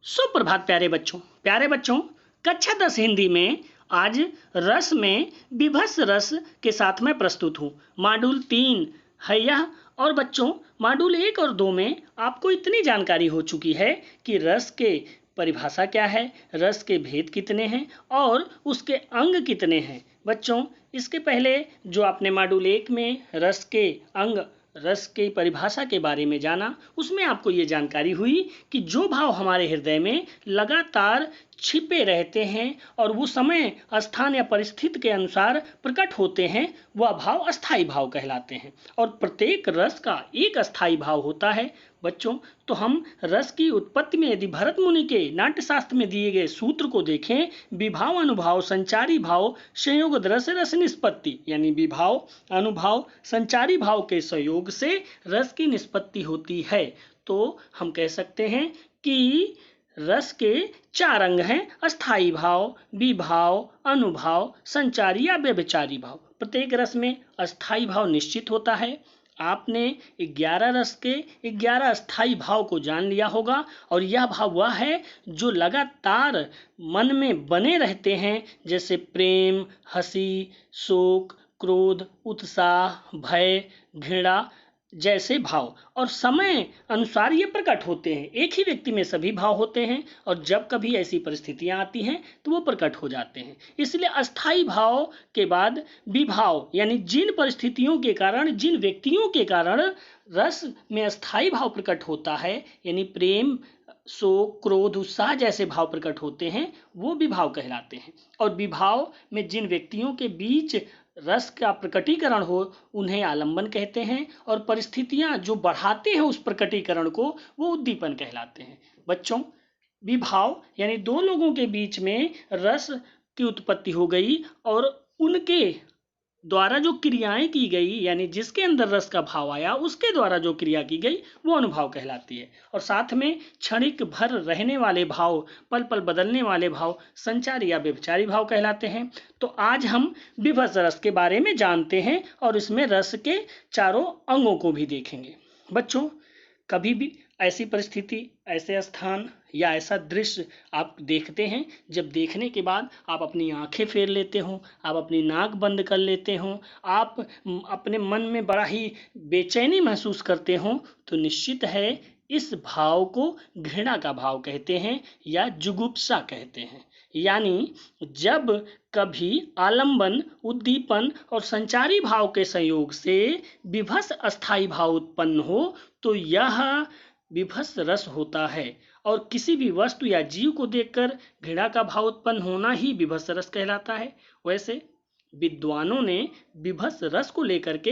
सुप्रभात प्यारे बच्चों। कक्षा 10 हिंदी में आज रस में विभत्स रस के साथ मैं प्रस्तुत हूँ। मॉड्यूल 3 है यह। और बच्चों, मॉड्यूल 1 और 2 में आपको इतनी जानकारी हो चुकी है कि रस के परिभाषा क्या है, रस के भेद कितने हैं और उसके अंग कितने हैं। बच्चों, इसके पहले जो आपने मॉड्यूल 1 में रस के अंग, रस की परिभाषा के बारे में जाना, उसमें आपको ये जानकारी हुई कि जो भाव हमारे हृदय में लगातार छिपे रहते हैं और वो समय, स्थान या परिस्थिति के अनुसार प्रकट होते हैं, वह भाव अस्थाई भाव कहलाते हैं। और प्रत्येक रस का एक अस्थाई भाव होता है। बच्चों, तो हम रस की उत्पत्ति में यदि भरत मुनि के नाट्यशास्त्र में दिए गए सूत्र को देखें, विभाव अनुभाव संचारी भाव संयोग रस रस निष्पत्ति, यानी विभाव अनुभाव संचारी भाव के संयोग से रस की निष्पत्ति होती है। तो हम कह सकते हैं कि रस के 4 अंग हैं: अस्थाई भाव, विभाव, अनुभाव, संचारी या व्यभिचारी भाव। प्रत्येक रस में अस्थाई भाव निश्चित होता है। आपने 11 रस के 11 अस्थाई भाव को जान लिया होगा, और यह भाव वह है जो लगातार मन में बने रहते हैं, जैसे प्रेम, हंसी, शोक, क्रोध, उत्साह, भय, घृणा जैसे भाव, और समय अनुसार ये प्रकट होते हैं। एक ही व्यक्ति में सभी भाव होते हैं, और जब कभी ऐसी परिस्थितियां आती हैं तो वो प्रकट हो जाते हैं। इसलिए अस्थाई भाव के बाद विभाव, यानी जिन परिस्थितियों के कारण, जिन व्यक्तियों के कारण रस में अस्थाई भाव प्रकट होता है, यानी प्रेम, शोक, क्रोध, उत्साह जैसे भाव प्रकट होते हैं, वो विभाव कहलाते हैं। और विभाव में जिन व्यक्तियों के बीच रस का प्रकटीकरण हो, उन्हें आलंबन कहते हैं। और परिस्थितियां जो बढ़ाते हैं उस प्रकटीकरण को, वो उद्दीपन कहलाते हैं। बच्चों, विभाव यानी दो लोगों के बीच में रस की उत्पत्ति हो गई और उनके द्वारा जो क्रियाएं की गई, यानी जिसके अंदर रस का भाव आया उसके द्वारा जो क्रिया की गई, वो अनुभाव कहलाती है। और साथ में क्षणिक भर रहने वाले भाव, पल पल बदलने वाले भाव संचारी या व्यभिचारी भाव कहलाते हैं। तो आज हम विभत्स रस के बारे में जानते हैं और इसमें रस के चारों अंगों को भी देखेंगे। बच्चों, कभी भी ऐसी परिस्थिति, ऐसे स्थान या ऐसा दृश्य आप देखते हैं, जब देखने के बाद आप अपनी आंखें फेर लेते हो, आप अपनी नाक बंद कर लेते हो, आप अपने मन में बड़ा ही बेचैनी महसूस करते हो, तो निश्चित है इस भाव को घृणा का भाव कहते हैं या जुगुप्सा कहते हैं। यानी जब कभी आलंबन, उद्दीपन और संचारी भाव के संयोग से विभत्स अस्थाई भाव उत्पन्न हो, तो यह विभत्स रस होता है। और किसी भी वस्तु या जीव को देखकर घृणा का भाव उत्पन्न होना ही विभत्स रस कहलाता है। वैसे विद्वानों ने विभत्स रस को लेकर के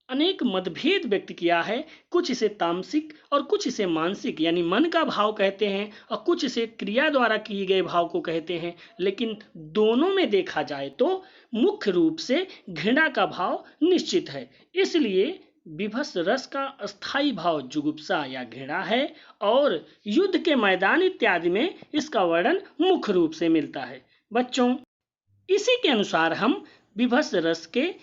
अनेक मतभेद व्यक्त किया है। कुछ इसे तामसिक और कुछ इसे मानसिक, यानी मन का भाव कहते हैं, और कुछ इसे क्रिया द्वारा किए गए भाव को कहते हैं। लेकिन दोनों में देखा जाए तो मुख्य रूप से घृणा का भाव निश्चित है। इसलिए विभत्स रस का अस्थाई भाव जुगुप्सा या घृणा है, और युद्ध के मैदान इत्यादि में इसका वर्णन मुख्य रूप से मिलता है। बच्चों, इसी के अनुसार हम विभत्स रस के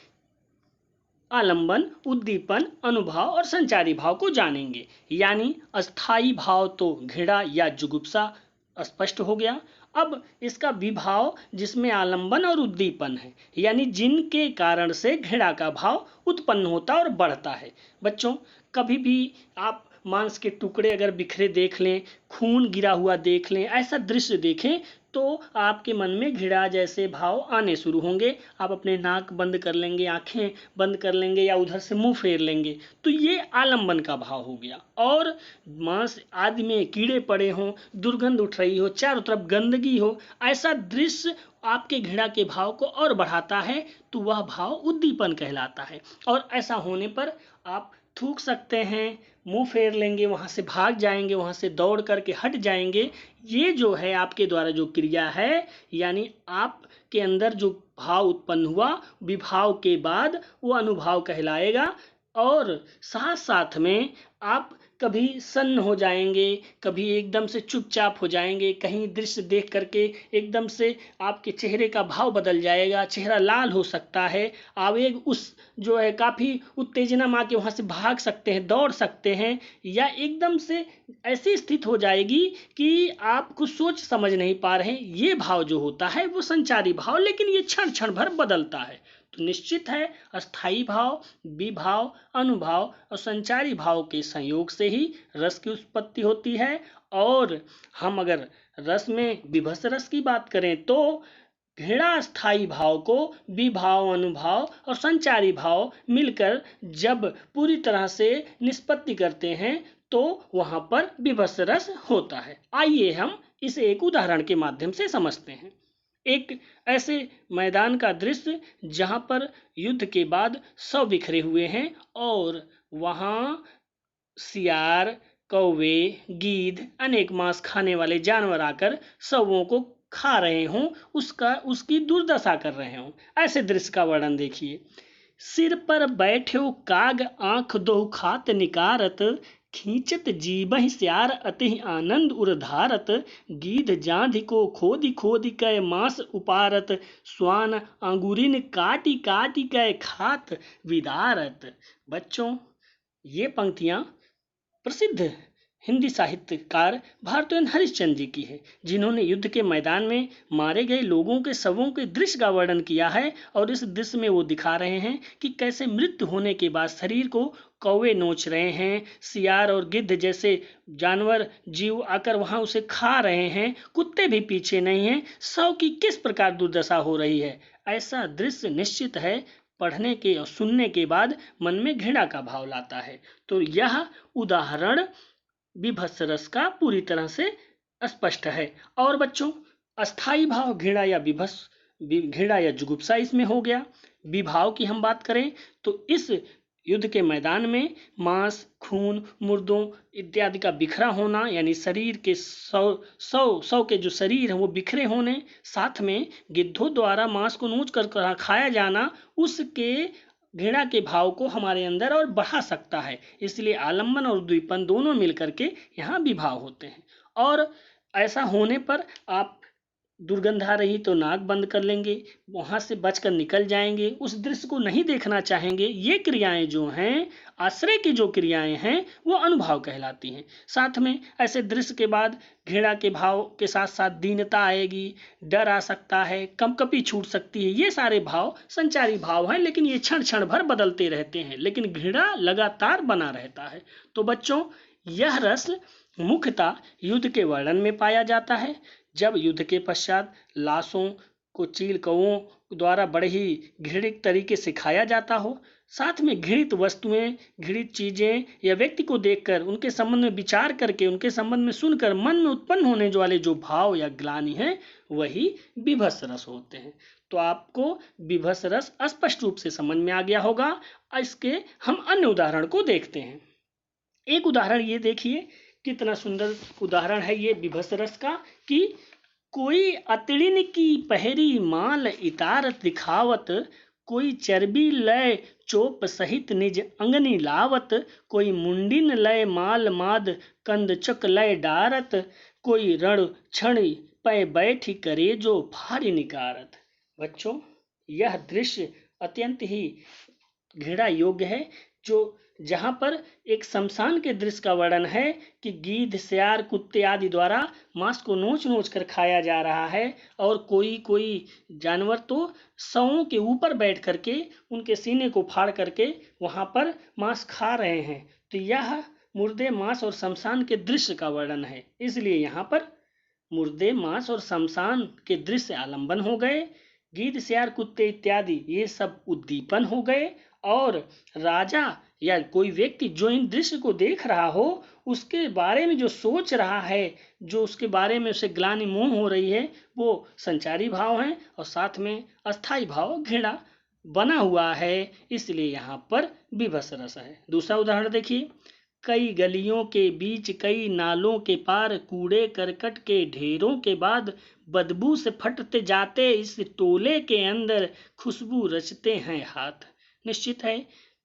आलंबन, उद्दीपन, अनुभाव और संचारी भाव को जानेंगे। यानी अस्थाई भाव तो घृणा या जुगुप्सा स्पष्ट हो गया। अब इसका विभाव, जिसमें आलंबन और उद्दीपन है, यानी जिनके कारण से घृणा का भाव उत्पन्न होता और बढ़ता है। बच्चों, कभी भी आप मांस के टुकड़े अगर बिखरे देख लें, खून गिरा हुआ देख लें, ऐसा दृश्य देखें, तो आपके मन में घृणा जैसे भाव आने शुरू होंगे। आप अपने नाक बंद कर लेंगे, आंखें बंद कर लेंगे या उधर से मुंह फेर लेंगे। तो ये आलंबन का भाव हो गया। और मांस आदि में कीड़े पड़े हों, दुर्गंध उठ रही हो, चारों तरफ गंदगी हो, ऐसा दृश्य आपके घृणा के भाव को और बढ़ाता है, तो वह भाव उद्दीपन कहलाता है। और ऐसा होने पर आप थूक सकते हैं, मुंह फेर लेंगे, वहां से भाग जाएंगे, वहां से दौड़ करके हट जाएंगे। ये जो है आपके द्वारा जो क्रिया है, यानी आपके अंदर जो भाव उत्पन्न हुआ, विभाव के बाद वो अनुभाव कहलाएगा। और साथ साथ में आप कभी सन्न हो जाएंगे, कभी एकदम से चुपचाप हो जाएंगे, कहीं दृश्य देख करके एकदम से आपके चेहरे का भाव बदल जाएगा, चेहरा लाल हो सकता है, आवेग उस जो है काफ़ी उत्तेजना में आके वहाँ से भाग सकते हैं, दौड़ सकते हैं, या एकदम से ऐसी स्थिति हो जाएगी कि आप कुछ सोच समझ नहीं पा रहे हैं। ये भाव जो होता है वो संचारी भाव, लेकिन ये क्षण क्षण भर बदलता है। तो निश्चित है अस्थाई भाव, विभाव, अनुभाव और संचारी भाव के संयोग से ही रस की उत्पत्ति होती है। और हम अगर रस में विभत्स रस की बात करें तो घृणा स्थायी भाव को विभाव, अनुभाव और संचारी भाव मिलकर जब पूरी तरह से निष्पत्ति करते हैं तो वहां पर विभत्स रस होता है। आइए हम इसे एक उदाहरण के माध्यम से समझते हैं। एक ऐसे मैदान का दृश्य जहां पर युद्ध के बाद शव बिखरे हुए हैं और वहां सियार, कौवे, गीध, अनेक मांस खाने वाले जानवर आकर शवों को खा रहे हों, उसकी दुर्दशा कर रहे हों। ऐसे दृश्य का वर्णन देखिए। सिर पर बैठ्यो काग आंख दोहु खात निकारत, खींचत जीबहि स्यार अति आनंद उर्धारत, गीध जांधि को खोदि खोदि कै मांस उपारत, स्वान अंगुरिन काटी काटी कै खात विदारत। बच्चों, ये पंक्तियां प्रसिद्ध हिंदी साहित्यकार भारतेंदु हरिश्चंद्र जी की है, जिन्होंने युद्ध के मैदान में मारे गए लोगों के शवों के दृश्य का वर्णन किया है। और इस दृश्य में वो दिखा रहे हैं कि कैसे मृत्यु होने के बाद शरीर को कौवे नोच रहे हैं, सियार और गिद्ध जैसे जानवर जीव आकर वहां उसे खा रहे हैं, कुत्ते भी पीछे नहीं हैं, शव की किस प्रकार दुर्दशा हो रही है। ऐसा दृश्य निश्चित है पढ़ने के और सुनने के बाद मन में घृणा का भाव लाता है। तो यह उदाहरण विभत्स रस का पूरी तरह से स्पष्ट है। और बच्चों, अस्थाई भाव घृणा या घृणा या जुगुप्सा इसमें हो गया। विभाव की हम बात करें तो इस युद्ध के मैदान में मांस, खून, मुर्दों इत्यादि का बिखरा होना, यानी शरीर के सौ के जो शरीर हैं वो बिखरे होने, साथ में गिद्धों द्वारा मांस को नोच कर खाया जाना, उसके घृणा के भाव को हमारे अंदर और बढ़ा सकता है। इसलिए आलम्बन और उद्दीपन दोनों मिलकर के यहाँ विभाव होते हैं। और ऐसा होने पर आप दुर्गंध आ रही तो नाक बंद कर लेंगे, वहां से बचकर निकल जाएंगे, उस दृश्य को नहीं देखना चाहेंगे। ये क्रियाएं जो हैं, आश्रय की जो क्रियाएं हैं, वो अनुभाव कहलाती हैं। साथ में ऐसे दृश्य के बाद घृणा के भाव के साथ साथ दीनता आएगी, डर आ सकता है, कंपकपी छूट सकती है। ये सारे भाव संचारी भाव हैं, लेकिन ये क्षण क्षण भर बदलते रहते हैं, लेकिन घृणा लगातार बना रहता है। तो बच्चों, यह रस मुख्यतः युद्ध के वर्णन में पाया जाता है, जब युद्ध के पश्चात लाशों को चील कौओं द्वारा बड़े ही घृणित तरीके से खाया जाता हो, साथ में घृणित वस्तुएं, घृणित चीजें या व्यक्ति को देखकर उनके संबंध में विचार करके, उनके संबंध में सुनकर मन में उत्पन्न होने वाले जो भाव या ग्लानि है, वही विभत्स रस होते हैं। तो आपको विभत्स रस स्पष्ट रूप से समझ में आ गया होगा। इसके हम अन्य उदाहरण को देखते हैं। एक उदाहरण ये देखिए, कितना सुंदर उदाहरण है ये विभत्स रस का, कि कोई अतड़िन की पहरी माल इतारत दिखावत, कोई चर्बी लय चोप सहित निज अंगनी लावत, कोई मुंडिन लय माल माद कंदचक लय डारत, कोई रण क्षण पै बैठी करे जो फाड़ी निकारत। बच्चों, यह दृश्य अत्यंत ही घृणा योग्य है, जो जहां पर एक शमशान के दृश्य का वर्णन है कि गीध, सियार, कुत्ते आदि द्वारा मांस को नोच नोच कर खाया जा रहा है, और कोई कोई जानवर तो शवों के ऊपर बैठ करके उनके सीने को फाड़ करके वहां पर मांस खा रहे हैं। तो यह मुर्दे, मांस और शमशान के दृश्य का वर्णन है। इसलिए यहाँ पर मुर्दे, मांस और शमशान के दृश्य आलंबन हो गए, गीध, सियार, कुत्ते इत्यादि ये सब उद्दीपन हो गए, और राजा या कोई व्यक्ति जो इन दृश्य को देख रहा हो, उसके बारे में जो सोच रहा है, जो उसके बारे में उसे ग्लानि मोह हो रही है, वो संचारी भाव हैं, और साथ में अस्थाई भाव घृणा बना हुआ है। इसलिए यहाँ पर विभत्स रस है। दूसरा उदाहरण देखिए, कई गलियों के बीच कई नालों के पार, कूड़े करकट के ढेरों के बाद, बदबू से फटते जाते इस टोले के अंदर, खुशबू रचते हैं हाथ। निश्चित है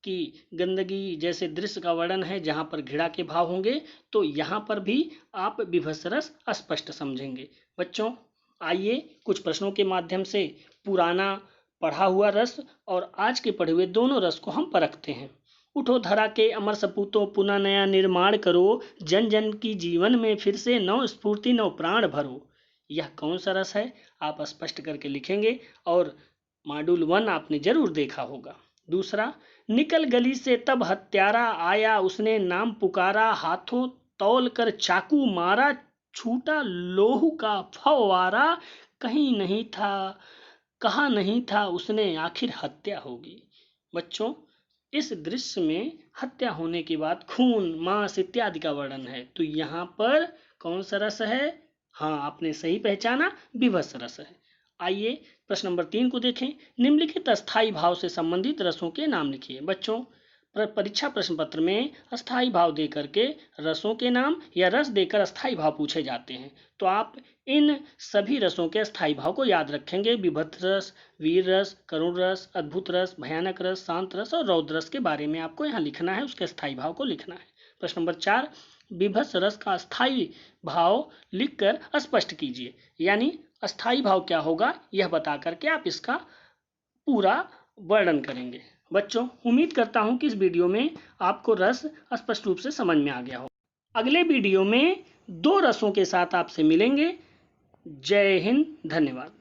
कि गंदगी जैसे दृश्य का वर्णन है जहाँ पर घृणा के भाव होंगे, तो यहाँ पर भी आप विभत्स रस अस्पष्ट समझेंगे। बच्चों, आइए कुछ प्रश्नों के माध्यम से पुराना पढ़ा हुआ रस और आज के पढ़े हुए दोनों रस को हम परखते हैं। उठो धरा के अमर सपूतों, पुनः नया निर्माण करो, जन जन की जीवन में फिर से नव स्फूर्ति नव प्राण भरो। यह कौन सा रस है, आप स्पष्ट करके लिखेंगे और मॉड्यूल 1 आपने जरूर देखा होगा। दूसरा, निकल गली से तब हत्यारा आया, उसने नाम पुकारा, हाथों तौल कर चाकू मारा, छूटा लोहू का फव्वारा, कहीं नहीं था कहा नहीं था उसने आखिर हत्या होगी। बच्चों, इस दृश्य में हत्या होने के बाद खून, मांस इत्यादि का वर्णन है, तो यहाँ पर कौन सा रस है? हाँ, आपने सही पहचाना, विभत्स रस है। आइए प्रश्न नंबर 3 को देखें। निम्नलिखित अस्थायी भाव से संबंधित रसों के नाम लिखिए। बच्चों, परीक्षा प्रश्न पत्र में अस्थायी भाव दे करके रसों के नाम या रस देकर अस्थायी भाव पूछे जाते हैं, तो आप इन सभी रसों के अस्थायी भाव को याद रखेंगे। विभत्स रस, वीर रस, करुण रस, अद्भुत रस, भयानक रस, शांत रस और रौद्र रस के बारे में आपको यहाँ लिखना है, उसके अस्थायी भाव को लिखना है। प्रश्न नंबर 4, विभत्स रस का अस्थायी भाव लिखकर स्पष्ट कीजिए। यानी अस्थायी भाव क्या होगा यह बता करके आप इसका पूरा वर्णन करेंगे। बच्चों, उम्मीद करता हूं कि इस वीडियो में आपको रस स्पष्ट रूप से समझ में आ गया हो। अगले वीडियो में 2 रसों के साथ आपसे मिलेंगे। जय हिंद, धन्यवाद।